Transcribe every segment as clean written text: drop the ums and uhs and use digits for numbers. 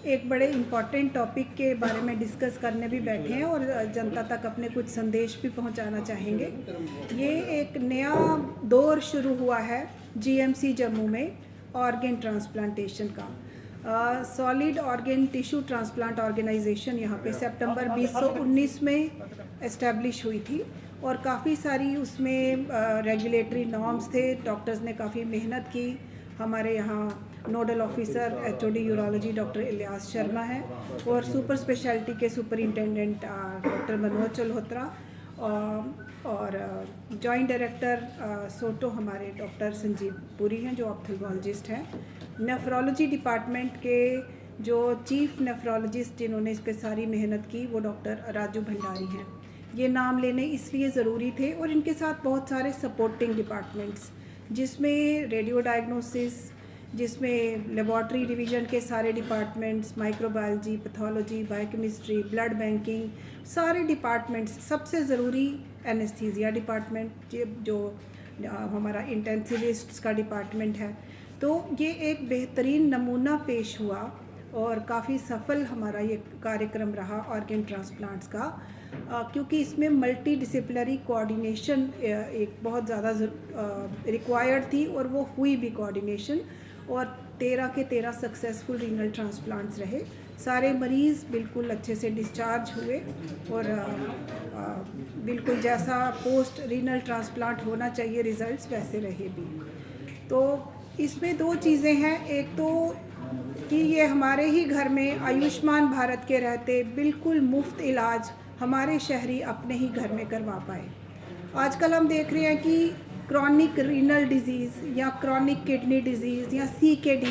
एक बड़े important topic के बारे में डिस्कस करने भी बैठे हैं और जनता तक अपने कुछ संदेश भी पहुंचाना चाहेंगे। ये एक नया दौर शुरू हुआ है जीएमसी जम्मू में ऑर्गन ट्रांसप्लांटेशन का। Solid organ tissue transplant organisation यहाँ पे सितंबर 2019 में एस्टेब्लिश हुई थी और काफ़ी सारी उसमें रेगुलेटरी नॉर्म्स थे। डॉक्टर्स ने काफ़ी मेहनत की। हमारे यहाँ nodal officer HOD urology doctor Ilyas Sharma है और सुपर स्पेशलिटी के सुपरिंटेंडेंट डॉक्टर मनोज चल्होत्रा और जॉइंट डायरेक्टर सोटो हमारे डॉक्टर संजीव पुरी हैं जो ऑप्थेल्मोलॉजिस्ट हैं। नेफ्रोलॉजी डिपार्टमेंट के जो चीफ नेफ्रोलॉजिस्ट जिन्होंने इस पर सारी मेहनत की वो डॉक्टर राजू भंडारी हैं। ये नाम लेने इसलिए ज़रूरी थे और इनके साथ बहुत सारे सपोर्टिंग डिपार्टमेंट्स जिसमें रेडियो डायग्नोसिस, जिसमें लेबॉर्ट्री डिवीज़न के सारे departments, microbiology, pathology, biochemistry, blood banking, सारे डिपार्टमेंट्स। सबसे ज़रूरी एनेस्थीसिया डिपार्टमेंट जो हमारा इंटेंसिविस्ट्स का डिपार्टमेंट है। तो ये एक बेहतरीन नमूना पेश हुआ और काफ़ी सफल हमारा ये कार्यक्रम रहा ऑर्गन ट्रांसप्लांट्स का, क्योंकि इसमें मल्टी डिसिप्लिनरी कोऑर्डिनेशन एक बहुत ज़्यादा रिक्वायर्ड थी और वो हुई भी कोऑर्डिनेशन। और 13 के 13 सक्सेसफुल रीनल ट्रांसप्लांट्स रहे। सारे मरीज़ बिल्कुल अच्छे से डिस्चार्ज हुए और बिल्कुल जैसा पोस्ट रीनल ट्रांसप्लांट होना चाहिए रिज़ल्ट्स वैसे रहे भी। तो इसमें दो चीज़ें हैं। एक तो कि ये हमारे ही घर में आयुष्मान भारत के रहते बिल्कुल मुफ्त इलाज हमारे शहरी अपने ही घर में करवा पाए। आजकल हम देख रहे हैं कि क्रॉनिक रीनल डिजीज़ या क्रॉनिक किडनी डिजीज़ या CKD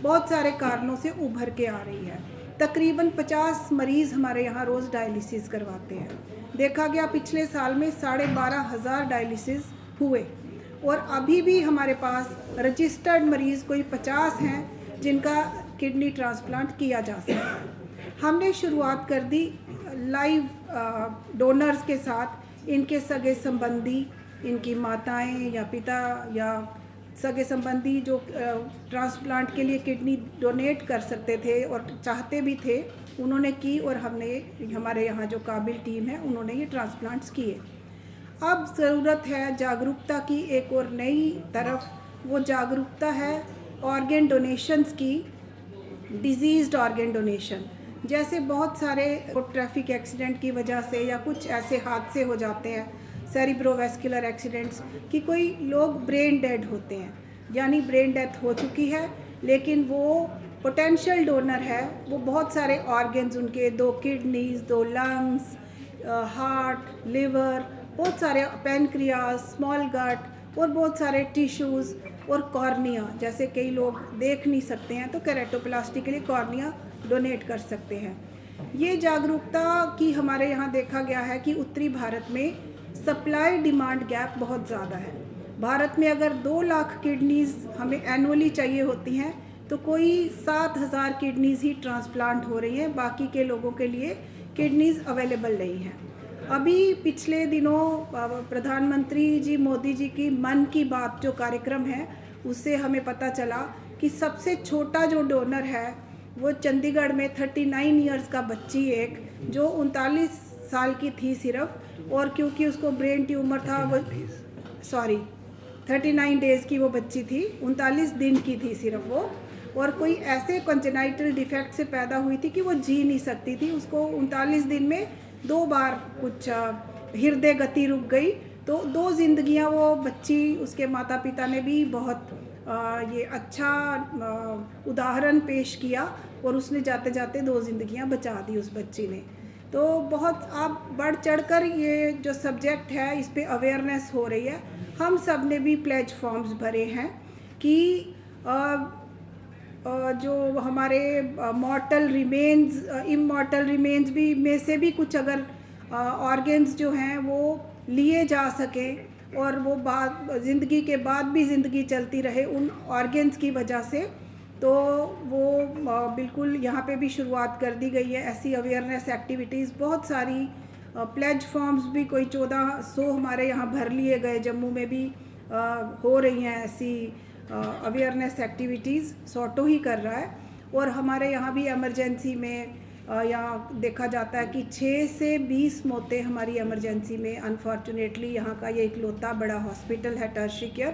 बहुत सारे कारणों से उभर के आ रही है। तकरीबन 50 मरीज़ हमारे यहाँ रोज़ डायलिसिस करवाते हैं। देखा गया पिछले साल में 12,500 डायलिसिस हुए और अभी भी हमारे पास रजिस्टर्ड मरीज़ कोई 50 हैं जिनका किडनी ट्रांसप्लांट किया जा सकता है। हमने शुरुआत कर दी लाइव डोनर्स के साथ। इनके सगे संबंधी, इनकी माताएं या पिता या सगे संबंधी जो ट्रांसप्लांट के लिए किडनी डोनेट कर सकते थे और चाहते भी थे, उन्होंने की और हमने हमारे यहाँ जो काबिल टीम है उन्होंने ये ट्रांसप्लांट्स किए। अब ज़रूरत है जागरूकता की एक और नई तरफ। वो जागरूकता है ऑर्गन डोनेशंस की, डिजीज़्ड ऑर्गन डोनेशन। जैसे बहुत सारे ट्रैफिक एक्सीडेंट की वजह से या कुछ ऐसे हादसे हो जाते हैं, सेरिब्रोवैस्कुलर एक्सीडेंट्स, कि कोई लोग ब्रेन डेड होते हैं, यानी ब्रेन डेथ हो चुकी है लेकिन वो पोटेंशियल डोनर है। वो बहुत सारे ऑर्गन्स, उनके 2 किडनीज, 2 लंग्स, हार्ट, लिवर, बहुत सारे पैनक्रियाज, स्मॉल गट और बहुत सारे टिश्यूज़ और कॉर्निया। जैसे कई लोग देख नहीं सकते हैं तो केरेटोप्लास्टी के लिए कॉर्निया डोनेट कर सकते हैं। ये जागरूकता की हमारे यहाँ देखा गया है कि उत्तरी भारत में सप्लाई डिमांड गैप बहुत ज़्यादा है। भारत में अगर 2 लाख किडनीज़ हमें एनुअली चाहिए होती हैं तो कोई 7,000 किडनीज़ ही ट्रांसप्लांट हो रही हैं। बाकी के लोगों के लिए किडनीज़ अवेलेबल नहीं हैं। अभी पिछले दिनों प्रधानमंत्री जी मोदी जी की मन की बात जो कार्यक्रम है उससे हमें पता चला कि सबसे छोटा जो डोनर है वो चंडीगढ़ में 39 इयर्स का बच्ची, एक जो 39 साल की थी सिर्फ, और क्योंकि उसको ब्रेन ट्यूमर था, वो 39 डेज़ की वो बच्ची थी, 39 दिन की थी सिर्फ वो, और कोई ऐसे कंजेनाइटल डिफेक्ट से पैदा हुई थी कि वो जी नहीं सकती थी। उसको 39 दिन में 2 बार कुछ हृदय गति रुक गई। तो 2 जिंदगियां वो बच्ची, उसके माता पिता ने भी बहुत ये अच्छा उदाहरण पेश किया और उसने जाते जाते 2 जिंदगियां बचा दी उस बच्ची ने। तो बहुत आप बढ़ चढ़कर ये जो सब्जेक्ट है इस पे अवेयरनेस हो रही है। हम सब ने भी प्लेज फॉर्म्स भरे हैं कि जो हमारे मॉर्टल रिमेन्स, इमॉर्टल रिमेन्स भी में से भी कुछ अगर ऑर्गन्स जो हैं वो लिए जा सकें और वो बाद ज़िंदगी के बाद भी ज़िंदगी चलती रहे उन ऑर्गन्स की वजह से, तो वो बिल्कुल यहाँ पे भी शुरुआत कर दी गई है ऐसी अवेयरनेस एक्टिविटीज़। बहुत सारी प्लेज फॉर्म्स भी कोई 1400 हमारे यहाँ भर लिए गए। जम्मू में भी हो रही हैं ऐसी अवेयरनेस एक्टिविटीज़ सॉटो ही कर रहा है। और हमारे यहाँ भी इमरजेंसी में यहाँ देखा जाता है कि 6 से 20 मौतें हमारी इमरजेंसी में अनफॉर्चुनेटली, यहाँ का ये इकलौता बड़ा हॉस्पिटल है टर्शियरी केयर,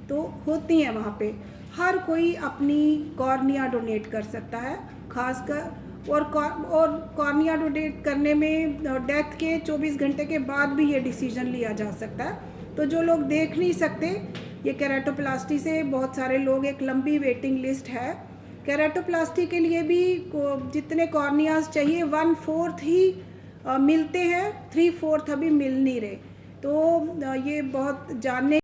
तो होती हैं वहाँ पे। हर कोई अपनी कॉर्निया डोनेट कर सकता है, खासकर और कॉर्निया डोनेट करने में डेथ के 24 घंटे के बाद भी ये डिसीजन लिया जा सकता है। तो जो लोग देख नहीं सकते, ये केराटोप्लास्टी से बहुत सारे लोग, एक लंबी वेटिंग लिस्ट है। केराटोप्लास्टी के लिए भी जितने कॉर्नियाज चाहिए 1/4 ही मिलते हैं, 3/4 अभी मिल नहीं रहे। तो ये बहुत जानने